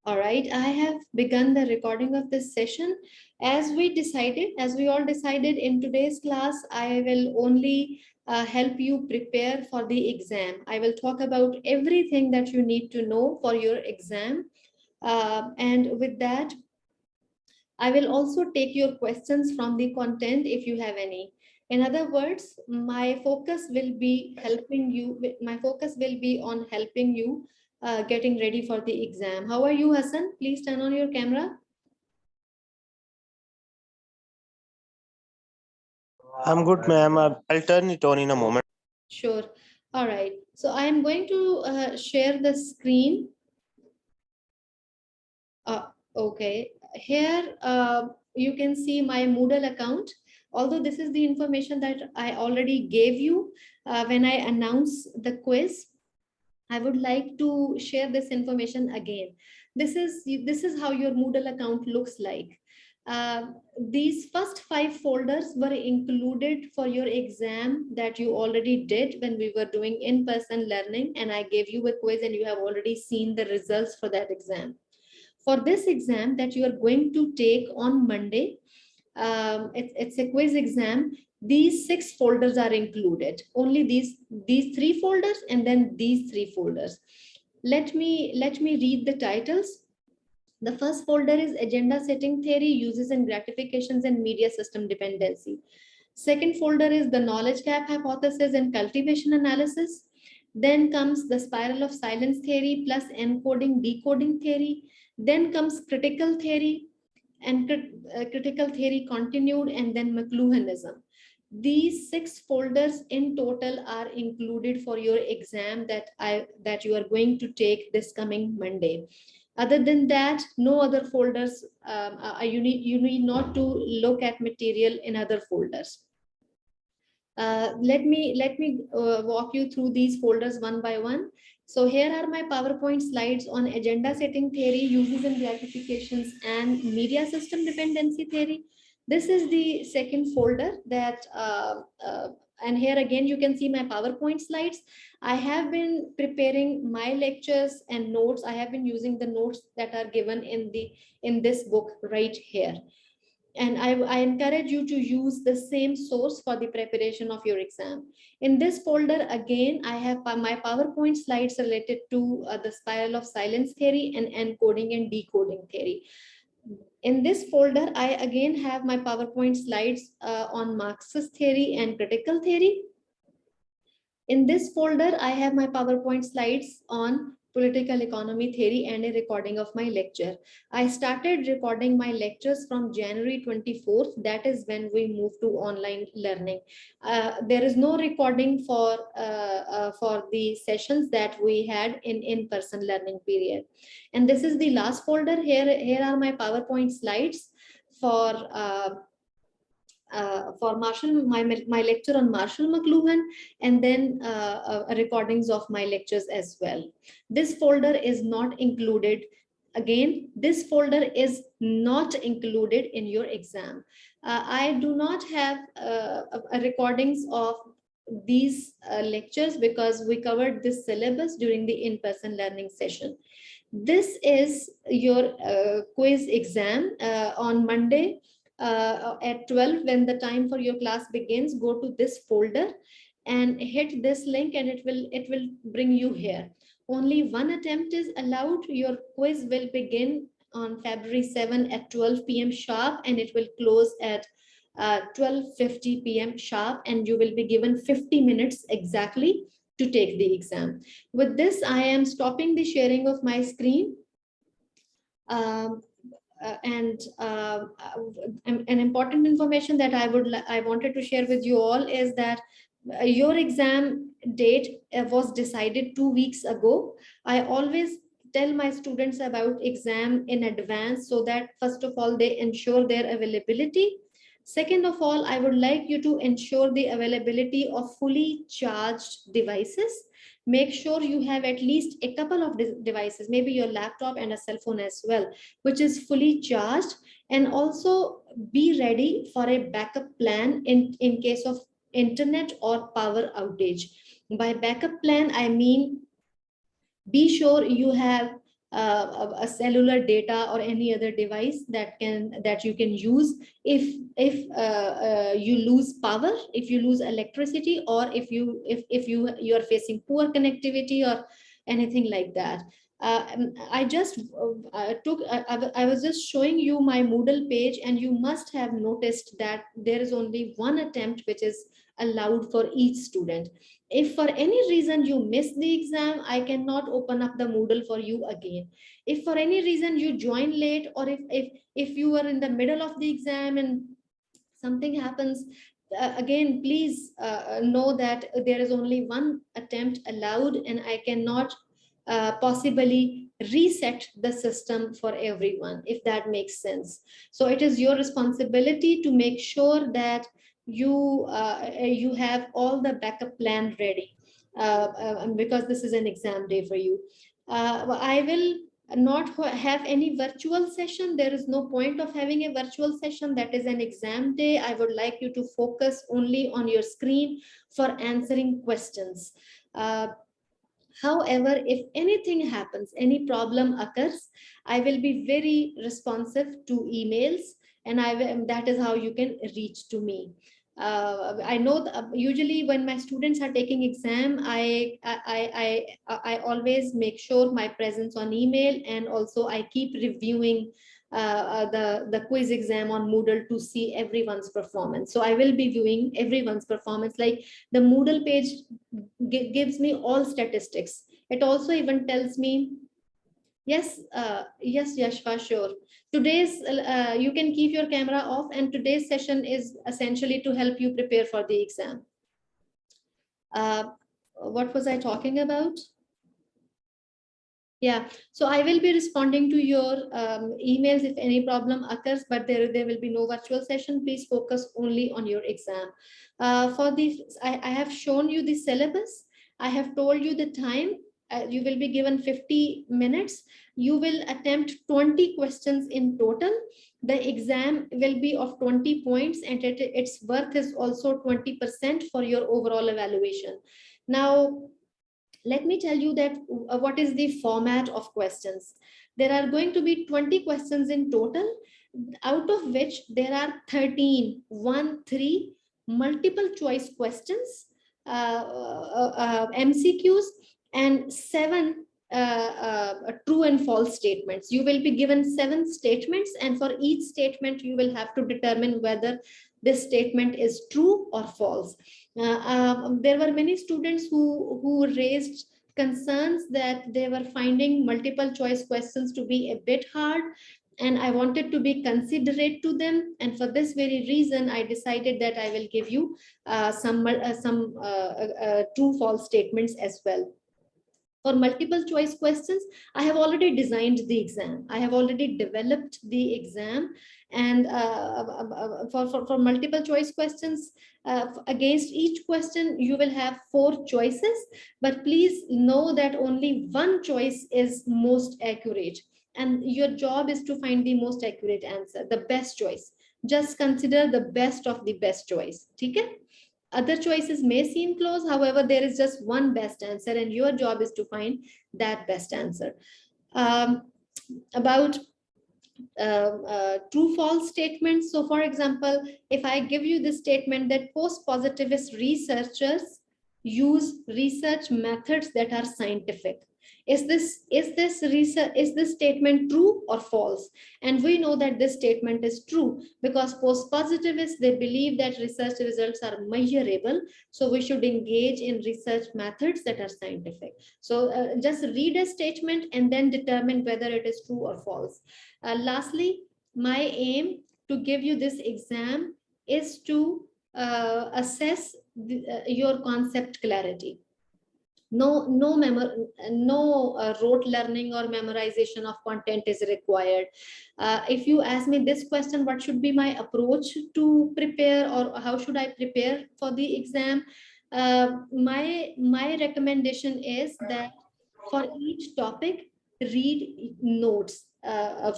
All right, I have begun the recording of this session. As we all decided in today's class, I will only help you prepare for the exam. I will talk about everything that you need to know for your exam. And with that, I will also take your questions from the content if you have any. In other words, my focus will be helping you. My focus will be on helping you getting ready for the exam. How are you, Hassan? Please turn on your camera. I'm good, ma'am. I'll turn it on in a moment. Sure. All right. So I am going to share the screen. Okay. Here you can see my Moodle account. Although this is the information that I already gave you when I announced the quiz, I would like to share this information again. This is how your Moodle account looks like. Uh, these first 5 folders were included for your exam that you already did when we were doing in-person learning, and I gave you a quiz and you have already seen the results for that exam. For this exam that you are going to take on Monday, it's a quiz exam. These 6 folders are included. Only these 3 folders and then these 3 folders. Let me read the titles. The first folder is agenda setting theory, uses and gratifications and media system dependency. Second folder is the knowledge gap hypothesis and cultivation analysis. Then comes the spiral of silence theory plus encoding decoding theory. Then comes critical theory and critical theory continued, and then McLuhanism. These 6 folders in total are included for your exam that you are going to take this coming Monday. Other than that, no other folders. You need not to look at material in other folders. Let me walk you through these folders one by one. So here are my PowerPoint slides on agenda setting theory, uses and gratifications, and media system dependency theory. This is the second folder and here again you can see my PowerPoint slides. I have been preparing my lectures and notes. I have been using the notes that are given in this book right here. And I encourage you to use the same source for the preparation of your exam. In this folder, again, I have my PowerPoint slides related to the spiral of silence theory and encoding and decoding theory. In this folder, I again have my PowerPoint slides on Marxist theory and critical theory. In this folder, I have my PowerPoint slides on political economy theory and a recording of my lecture. I started recording my lectures from January 24th. That is when we moved to online learning. There is no recording for the sessions that we had in in-person learning period. And this is the last folder. Here are my PowerPoint slides for my lecture on Marshall McLuhan, and then recordings of my lectures as well. This folder is not included. Again, this folder is not included in your exam. I do not have recordings of these lectures because we covered this syllabus during the in-person learning session. This is your quiz exam on Monday at 12. When the time for your class begins, go to this folder and hit this link and it will bring you here. Only one attempt is allowed. Your quiz will begin on February 7 at 12 p.m. sharp, and it will close at 12:50 p.m. sharp, and you will be given 50 minutes exactly to take the exam. With this, I am stopping the sharing of my screen. And an important information that I wanted to share with you all is that your exam date was decided 2 weeks ago. I always tell my students about exam in advance so that first of all they ensure their availability. Second of all, I would like you to ensure the availability of fully charged devices. Make sure you have at least a couple of devices, maybe your laptop and a cell phone as well, which is fully charged. And also be ready for a backup plan in case of internet or power outage. By backup plan, I mean be sure you have a cellular data or any other device that you can use if you lose power, if you lose electricity, or if you are facing poor connectivity or anything like that. I just took I was just showing you my Moodle page, and you must have noticed that there is only one attempt which is allowed for each student. If for any reason you miss the exam, I cannot open up the Moodle for you again. If for any reason you join late, or if you are in the middle of the exam and something happens, again, please know that there is only one attempt allowed, and I cannot possibly reset the system for everyone, if that makes sense. So it is your responsibility to make sure that you have all the backup plan ready, because this is an exam day for you. I will not have any virtual session. There is no point of having a virtual session. That is an exam day. I would like you to focus only on your screen for answering questions. However, if anything happens, any problem occurs, I will be very responsive to emails, and that is how you can reach to me. I know usually when my students are taking exam, I always make sure my presence on email, and also I keep reviewing the quiz exam on Moodle to see everyone's performance. So I will be viewing everyone's performance. Like the Moodle page gives me all statistics. It also even tells me, yes, yes, Yashva, sure. Today's, you can keep your camera off, and today's session is essentially to help you prepare for the exam. What was I talking about? Yeah, so I will be responding to your emails if any problem occurs, but there will be no virtual session. Please focus only on your exam. I have shown you the syllabus. I have told you the time. You will be given 50 minutes. You will attempt 20 questions in total. The exam will be of 20 points, and its worth is also 20% for your overall evaluation. Now, let me tell you that what is the format of questions. There are going to be 20 questions in total, out of which there are 13 multiple choice questions, MCQs, and 7 true and false statements. You will be given 7 statements, and for each statement you will have to determine whether this statement is true or false. There were many students who raised concerns that they were finding multiple choice questions to be a bit hard, and I wanted to be considerate to them, and for this very reason I decided that I will give you some true false statements as well. For multiple choice questions, I have already designed the exam. I have already developed the exam. And for multiple choice questions, against each question, you will have 4 choices. But please know that only one choice is most accurate. And your job is to find the most accurate answer, the best choice. Just consider the best of the best choice. Okay? Other choices may seem close, however, there is just one best answer, and your job is to find that best answer. About true false statements. So, for example, if I give you this statement that post-positivist researchers use research methods that are scientific, is this statement true or false? And we know that this statement is true, because post-positivists, they believe that research results are measurable, so we should engage in research methods that are scientific. So just read a statement and then determine whether it is true or false. Lastly, my aim to give you this exam is to assess your concept clarity. No rote learning or memorization of content is required. If you ask me this question, what should be my approach to prepare, or how should I prepare for the exam? My recommendation is that for each topic, read notes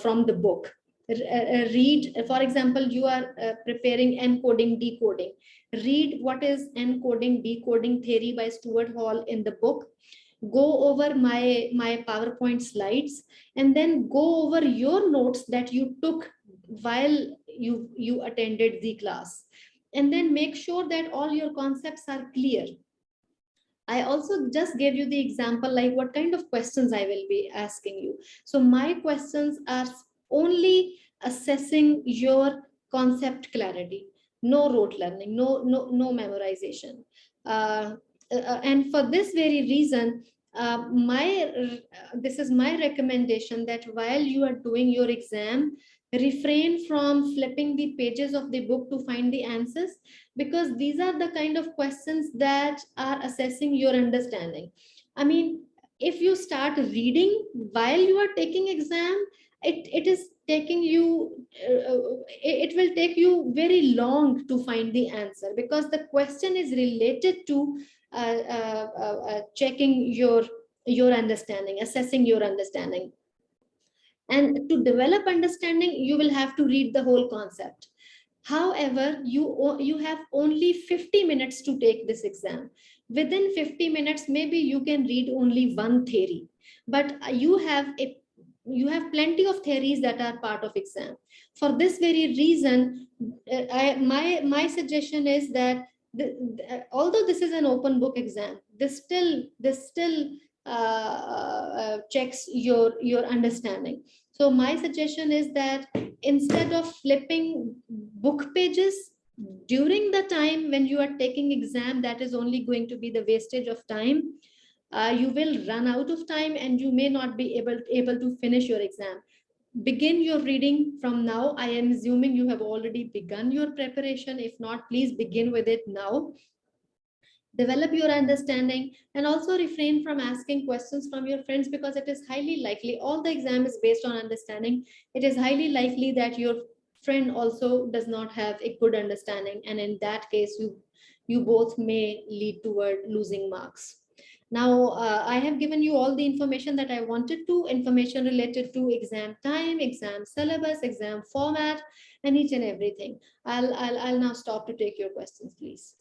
from the book. Read, for example, you are preparing encoding, decoding. Read what is encoding, decoding theory by Stuart Hall in the book. go over my PowerPoint slides, and then go over your notes that you took while you attended the class, and then make sure that all your concepts are clear. I also just gave you the example, like what kind of questions I will be asking you. So my questions are only assessing your concept clarity, no rote learning, no memorization. Uh, and for this very reason, this is my recommendation, that while you are doing your exam, refrain from flipping the pages of the book to find the answers, because these are the kind of questions that are assessing your understanding. I mean, if you start reading while you are taking exam, it is taking you it will take you very long to find the answer, because the question is related to checking your understanding, assessing your understanding. And to develop understanding, you will have to read the whole concept. However, you have only 50 minutes to take this exam. Within 50 minutes, maybe you can read only one theory, but you have plenty of theories that are part of exam. For this very reason, my suggestion is that although this is an open book exam, this still checks your understanding. So my suggestion is that instead of flipping book pages during the time when you are taking exam, that is only going to be the wastage of time. You will run out of time and you may not be able to finish your exam. Begin your reading from now. I am assuming you have already begun your preparation. If not, please begin with it now. Develop your understanding, and also refrain from asking questions from your friends, because it is highly likely, all the exam is based on understanding, it is highly likely that your friend also does not have a good understanding, and in that case you both may lead toward losing marks. Now I have given you all the information that I wanted to, information related to exam time, exam syllabus, exam format, and each and everything. I'll now stop to take your questions, please.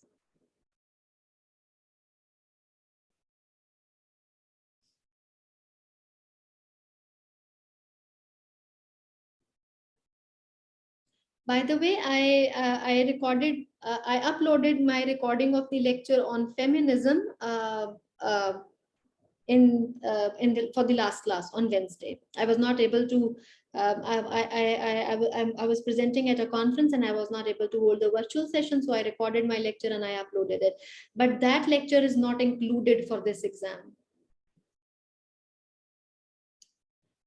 By the way, I uploaded my recording of the lecture on feminism uh, for the last class on Wednesday. I was not able to. I was presenting at a conference and I was not able to hold the virtual session, so I recorded my lecture and I uploaded it. But that lecture is not included for this exam.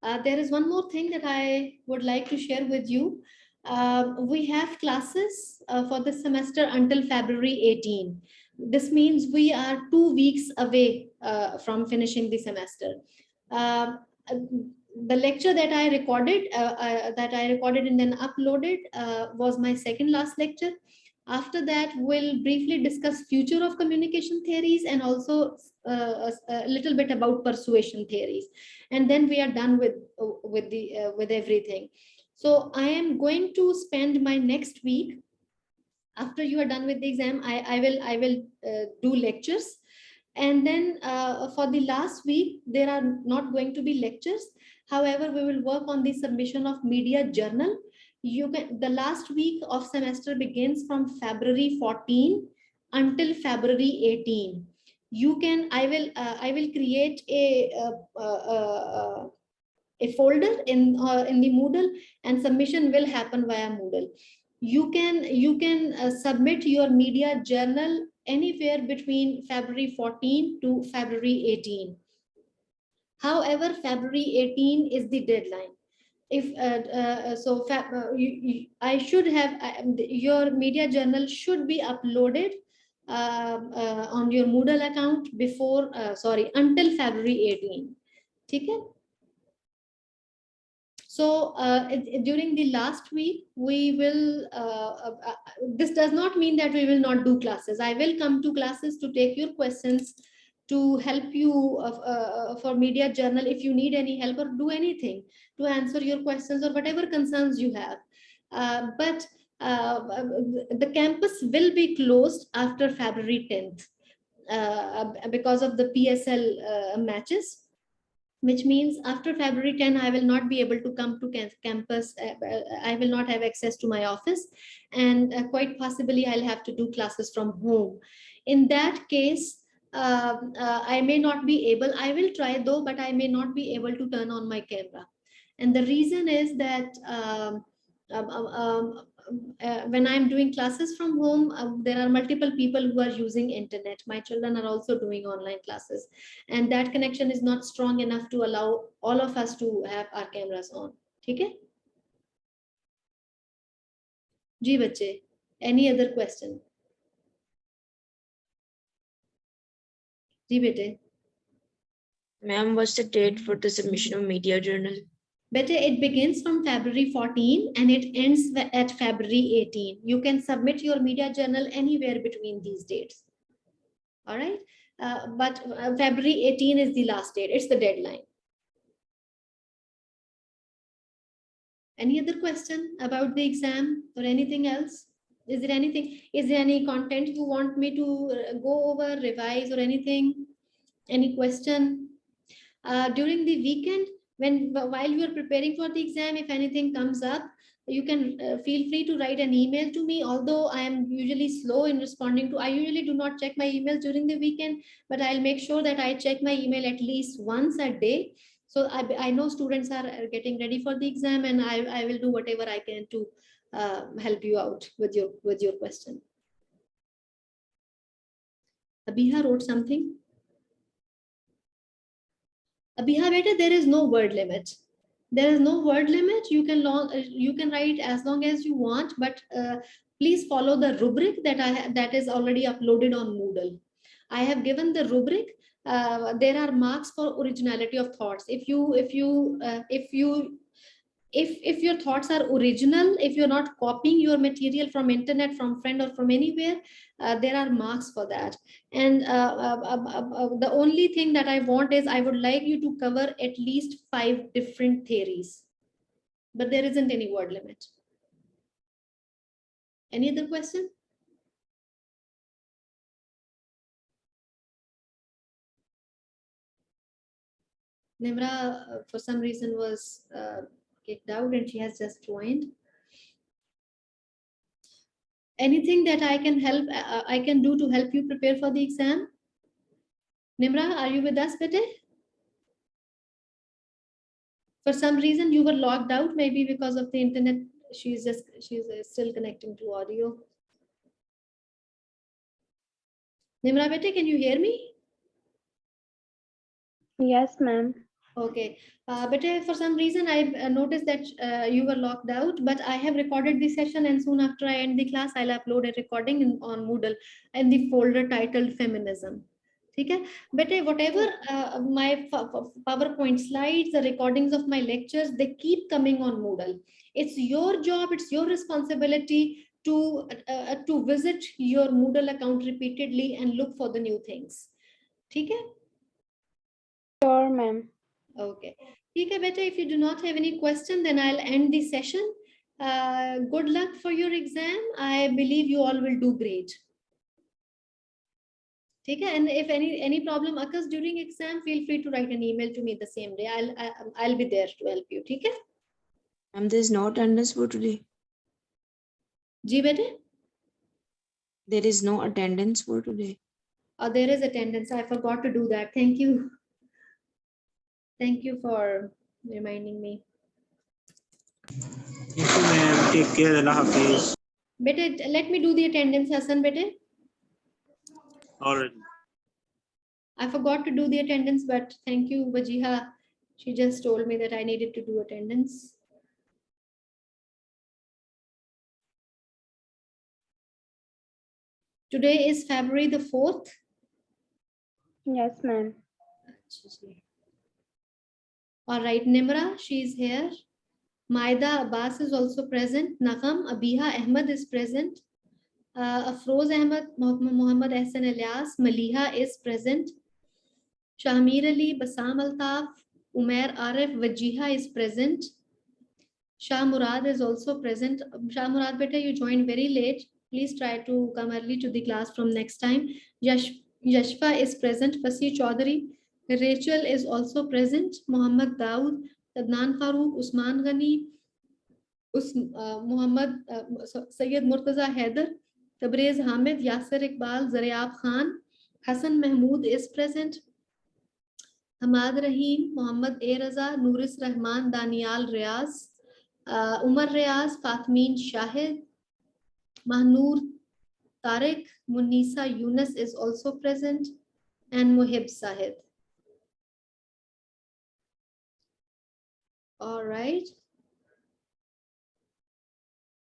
There is one more thing that I would like to share with you. We have classes for this semester until February 18. This means we are 2 weeks away from finishing the semester. Uh, the lecture that I recorded and then uploaded was my second last lecture. After that, we'll briefly discuss future of communication theories and also a little bit about persuasion theories, and then we are done with everything. So I am going to spend my next week, after you are done with the exam, I will do lectures, and then for the last week there are not going to be lectures. However, we will work on the submission of media journal. The last week of semester begins from February 14 until February 18. I will create a folder in the Moodle, and submission will happen via Moodle. You can submit your media journal anywhere between February 14 to February 18. However, February 18 is the deadline. If I should have your media journal should be uploaded on your Moodle account before until February 18. Okay? So during the last week, we will, this does not mean that we will not do classes. I will come to classes to take your questions, to help you for media journal if you need any help or do anything to answer your questions or whatever concerns you have. But the campus will be closed after February 10th. because of the PSL matches, which means after February 10, I will not be able to come to campus. I will not have access to my office, and quite possibly I'll have to do classes from home. In that case, I may not be able, I will try though, but I may not be able to turn on my camera. And the reason is that when I'm doing classes from home, there are multiple people who are using internet. My children are also doing online classes, and that connection is not strong enough to allow all of us to have our cameras on. Okay? जी बच्चे, any other question? जी बेटे. Ma'am, what's the date for the submission of media journal? Better, it begins from February 14 and it ends at February 18. You can submit your media journal anywhere between these dates. All right. But February 18 is the last date. It's the deadline. Any other question about the exam or anything else? Is there anything? Is there any content you want me to go over, revise, or anything? Any question? During the weekend, while you are preparing for the exam, if anything comes up, you can feel free to write an email to me. Although I am usually slow in responding to, I usually do not check my emails during the weekend, but I'll make sure that I check my email at least once a day. So I know students are getting ready for the exam, and I will do whatever I can to help you out with your question. Abiha wrote something. Abiha beta, there is no word limit. There is no word limit. You can write as long as you want, but please follow the rubric that is already uploaded on Moodle. I have given the rubric. There are marks for originality of thoughts. If your thoughts are original, if you're not copying your material from internet, from friend, or from anywhere, there are marks for that. And the only thing that I want is I would like you to cover at least 5 different theories, but there isn't any word limit. Any other question? Nimra, for some reason, was kicked out and she has just joined. Anything that I can do to help you prepare for the exam? Nimra, are you with us, Bete? For some reason, you were logged out, maybe because of the internet. She's still connecting to audio. Nimra, Bete, can you hear me? Yes, ma'am. Okay, but for some reason I noticed that you were locked out, but I have recorded the session, and soon after I end the class, I'll upload a recording on Moodle in the folder titled Feminism. Okay, but whatever my PowerPoint slides, the recordings of my lectures, they keep coming on Moodle. It's your job, it's your responsibility to visit your Moodle account repeatedly and look for the new things. Okay? Sure, ma'am. Okay. Okay, better. If you do not have any question, then I'll end the session. Good luck for your exam. I believe you all will do great. Okay, and if any problem occurs during exam, feel free to write an email to me the same day. I'll be there to help you. Okay? There's no attendance for today. Ji bete? There is no attendance for today. Oh, there is attendance. I forgot to do that. Thank you. Thank you for reminding me. Thank you, ma'am. Take care. Allah Hafiz. Bete, let me do the attendance, Hassan, bete. Alright. I forgot to do the attendance, but thank you, Wajiha. She just told me that I needed to do attendance. Today is February the 4th. Yes, ma'am. All right, Nimra, she is here. Maida Abbas is also present. Nakam Abiha Ahmed is present. Afroz Ahmed, Muhammad Ahsan Ilyas, Maliha is present. Shahmir Ali, Basam Altaf, Umair Arif, Wajiha is present. Shah Murad is also present. Shah Murad, beta, you joined very late. Please try to come early to the class from next time. Yashfa is present. Fasi Chaudhary. Rachel is also present. Muhammad Dawood, Adnan Farooq, Usman Ghani, Sayyid Murtaza Haider, Tabrez Hamid, Yasser Iqbal, Zaryab Khan, Hassan Mahmood is present. Hamad Rahim, Muhammad A. Raza, Nuris Rahman, Danial Riaz, Umar Riaz, Fatmeen Shahid, Mahnoor Tariq, Munisa Yunus is also present, and Muhib Sahid. All right.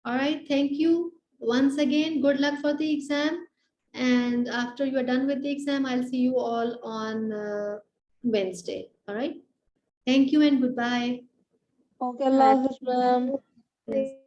All right, thank you once again. Good luck for the exam. And after you are done with the exam, I'll see you all on Wednesday. All right. Thank you and goodbye. Okay, Allah Hafiz, ma'am. Yes.